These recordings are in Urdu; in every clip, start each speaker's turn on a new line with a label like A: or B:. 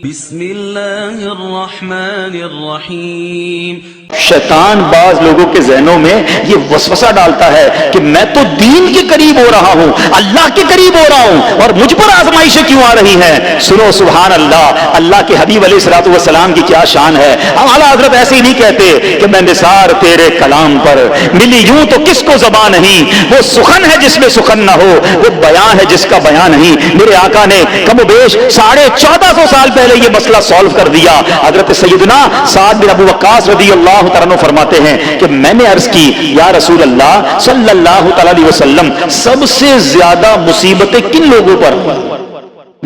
A: بسم اللہ الرحمن الرحیم۔
B: شیطان بعض لوگوں کے ذہنوں میں یہ وسوسہ ڈالتا ہے کہ میں تو دین کے قریب ہو رہا ہوں، اللہ کے قریب ہو رہا ہوں، اور مجھ پر آزمائشیں کیوں آ رہی ہیں؟ سنو سبحان اللہ، اللہ کے حبیب علیہ الصلوۃ والسلام کی کیا شان ہے۔ ہم اعلیٰ حضرت ایسے ہی نہیں کہتے کہ میں نثار تیرے کلام پر ملی یوں تو کس کو زبان نہیں، وہ سخن ہے جس میں سخن نہ ہو، وہ بیان ہے جس کا بیان نہیں۔ میرے آقا نے کم و بیش 1450 سال پہلے یہ مسئلہ سالو کر دیا۔ حضرت سیدنا سعد بن ابو وقاص رضی اللہ تعالیٰ عنہ فرماتے ہیں کہ میں نے عرض کی یا رسول اللہ صلی اللہ تعالی علیہ وسلم، سب سے زیادہ مصیبتیں کن لوگوں پر؟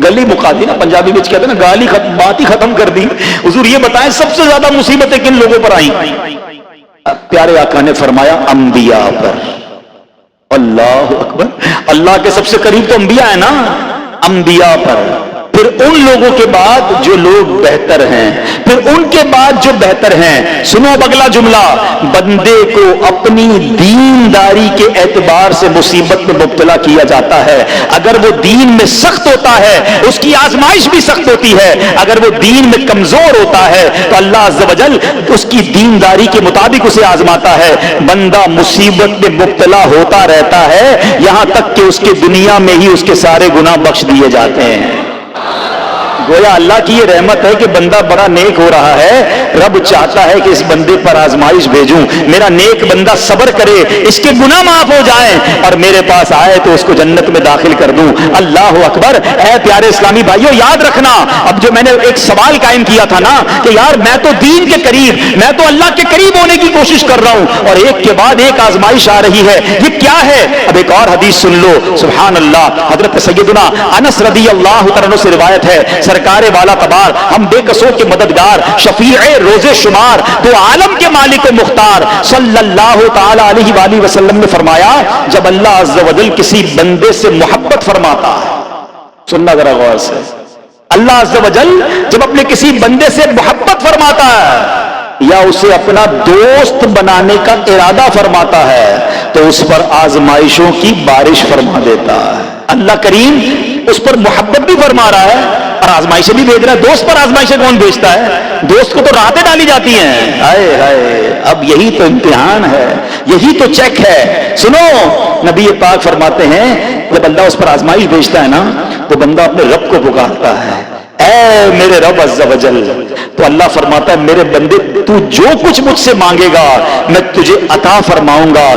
B: گلی مکا دی نا، پنجابی میں کہتے ہیں نا گالی بات ہی ختم کر دی۔ حضور یہ بتائیں سب سے زیادہ مصیبتیں کن لوگوں پر آئیں؟ پیارے آقا نے فرمایا انبیاء پر۔ اللہ اکبر، اللہ کے سب سے قریب تو انبیاء ہیں نا، انبیاء پر، پھر ان لوگوں کے بعد جو لوگ بہتر ہیں، پھر ان کے بعد جو بہتر ہیں۔ سنو اب اگلا جملہ، بندے کو اپنی دینداری کے اعتبار سے مصیبت میں مبتلا کیا جاتا ہے۔ اگر وہ دین میں سخت ہوتا ہے اس کی آزمائش بھی سخت ہوتی ہے، اگر وہ دین میں کمزور ہوتا ہے تو اللہ عز و جل اس کی دینداری کے مطابق اسے آزماتا ہے۔ بندہ مصیبت میں مبتلا ہوتا رہتا ہے یہاں تک کہ اس کے دنیا میں ہی اس کے سارے گناہ بخش دیے جاتے ہیں۔ گویا اللہ کی یہ رحمت ہے کہ بندہ بڑا نیک ہو رہا ہے، رب چاہتا ہے کہ اس بندے پر آزمائش بھیجوں، میرا نیک بندہ صبر کرے، اس کے گناہ معاف ہو جائیں اور میرے پاس آئے تو اس کو جنت میں داخل کر دوں۔ اللہ اکبر۔ اے پیارے اسلامی بھائیوں، یاد رکھنا، اب جو میں نے ایک سوال قائم کیا تھا نا کہ یار میں تو دین کے قریب، میں تو اللہ کے قریب ہونے کی کوشش کر رہا ہوں اور ایک کے بعد ایک آزمائش آ رہی ہے، یہ کیا ہے؟ اب ایک اور حدیث سن لو، سبحان اللہ۔ حضرت سیدنا انس رضی اللہ تعالیٰ عنہ سے روایت ہے، سرکار والا تبار، ہم بے قصوں کے مددگار، شفیع روز شمار، دو عالم کے مالک و مختار صلی اللہ تعالی علیہ وآلہ وسلم نے فرمایا، جب اللہ عز و جل کسی بندے سے محبت فرماتا ہے، سننا ذرا غور سے، اللہ عز و جل جب اپنے کسی بندے سے محبت فرماتا ہے یا اسے اپنا دوست بنانے کا ارادہ فرماتا ہے تو اس پر آزمائشوں کی بارش فرما دیتا ہے۔ اللہ کریم اس پر محبت بھی فرما رہا ہے اور آزمائشیں بھی بھیج رہا ہے۔ دوست پر آزمائشیں کون بھیجتا ہے؟ دوست کو تو راحتیں ڈالی جاتی ہیں۔ ہائے ہائے، اب یہی تو امتحان ہے، یہی تو چیک ہے۔ سنو، نبی پاک فرماتے ہیں جب اللہ اس پر آزمائش بھیجتا ہے نا تو بندہ اپنے رب کو پکارتا ہے، اے میرے رب عز و جل، تو اللہ فرماتا ہے میرے بندے تو جو کچھ مجھ سے مانگے گا میں تجھے عطا فرماؤں گا،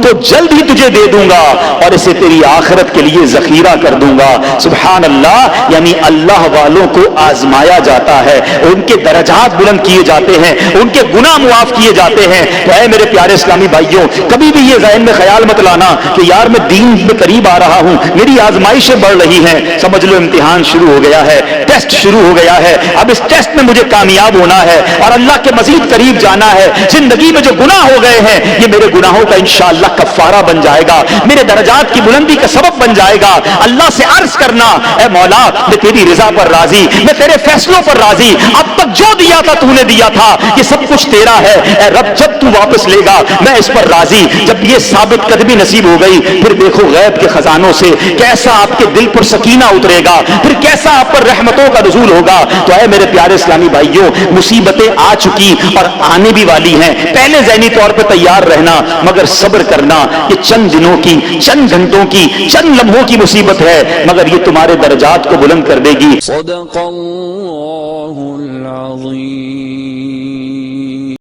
B: تو جلد ہی تجھے دے دوں گا اور اسے تیری آخرت کے لیے ذخیرہ کر دوں گا۔ سبحان اللہ، یعنی اللہ والوں کو آزمایا جاتا ہے، ان کے درجات بلند کیے جاتے ہیں، ان کے گناہ معاف کیے جاتے ہیں۔ تو اے میرے پیارے اسلامی بھائیوں، کبھی بھی یہ ذہن میں خیال مت لانا کہ یار میں دین میں قریب آ رہا ہوں، میری آزمائشیں بڑھ رہی ہیں۔ سمجھ لو امتحان شروع ہو گیا ہے، ٹیسٹ شروع ہو گیا ہے، اب اس ٹیسٹ میں مجھے کامیاب ہونا ہے اور اللہ کے مزید قریب جانا ہے۔ زندگی میں جو گناہ ہو گئے ہیں یہ میرے گناہوں کا انشاءاللہ کفارہ بن جائے گا، میرے درجات کی بلندی کا سبب بن جائے گا۔ اللہ سے عرض کرنا، اے مولا میں تیری رضا پر راضی، میں تیرے فیصلوں پر راضی، اب تک جو دیا تھا تو نے دیا تھا، یہ سب کچھ تیرا ہے، اے رب جب تو واپس لے گا میں اس پر راضی۔ جب یہ ثابت قدمی نصیب ہو گئی پھر دیکھو غیب کے خزانوں سے کیسا آپ کے دل پر سکینہ اترے گا، پھر کیسا آپ پر رحمتوں کا نزول ہوگا۔ تو اے میرے پیارے اسلامی بھائیوں، مصیبتیں آ چکی اور آنے بھی والی ہیں، پہلے ذہنی طور پہ تیار رہنا، مگر صبر کرنا۔ یہ چند دنوں کی، چند گھنٹوں کی، چند لمحوں کی مصیبت ہے مگر یہ تمہارے درجات کو بلند کر دے گی۔
A: صدق اللہ العظیم۔